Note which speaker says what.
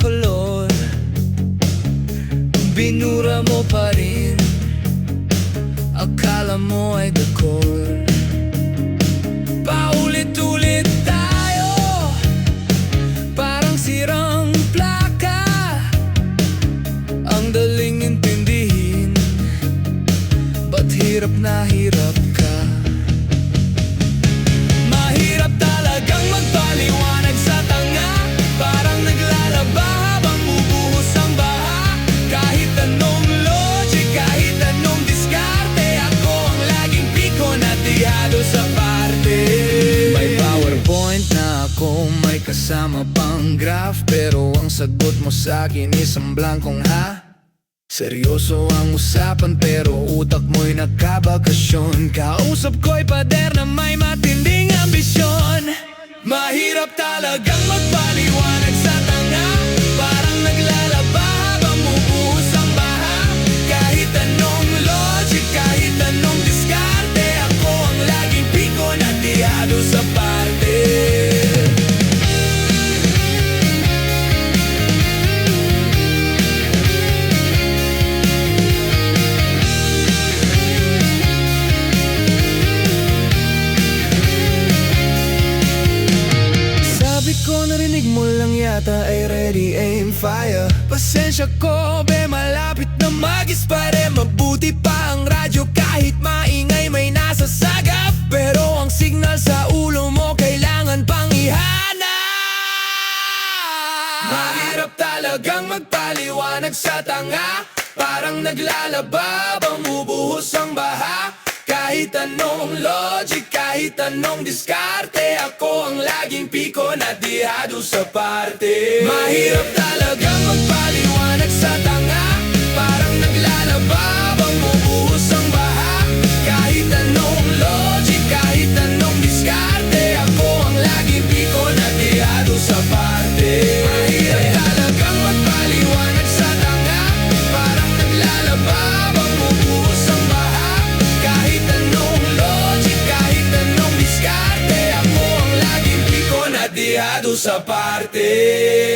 Speaker 1: kolor, binura mo pa rin. Akala mo ay dekor. Paulit-ulit tayo, parang sirang plaka. Ang daling intindihin, ba't hirap na hirap ka? Mahirap talagang magpaliwanag sa tanga, parang naglalaba habang bubuhos ang baha. Kahit anong logic, kahit anong diskarte, ako ang laging piko na tiyado sa parte. May PowerPoint na ako, may kasama pang graph, pero ang sagot mo sa'kin isang blankong ha. Seryoso ang usapan pero utak mo'y nakabakasyon. Kausap ko'y pader na may matinding ambisyon. Mahirap talagang magpaliwanag sa tanga, parang naglalaba habang bubuhos ang baha. Kahit anong logic, kahit anong diskarte, ako ang laging piko na tiyado sa parte. Ko narinig mo lang yata ay ready, aim, fire. Pasensya ko, be, malapit na mag-ispare. Mabuti pa ang radyo kahit maingay may nasasagap, pero ang signal sa ulo mo kailangan pang ihanap. Mahirap talagang magpaliwanag sa tanga, parang naglalaba bang bubuhos ang baha. Kahit anong logic, kahit anong diskarte, ako ang laging piko na tiyado sa parte. Mahirap talagang magpaliwanag sa tanga, parang naglalaba bang bubuhos ang baha. Kahit anong logic, kahit anong diskarte, ako ang laging piko na tiyado sa parte. Mahirap talagang magpaliwanag sa tanga, parang naglalaba bang bubuhos ang baha. Kahit anong logic, kahit anong diskarte, ako ang laging piko na tiyado sa parte.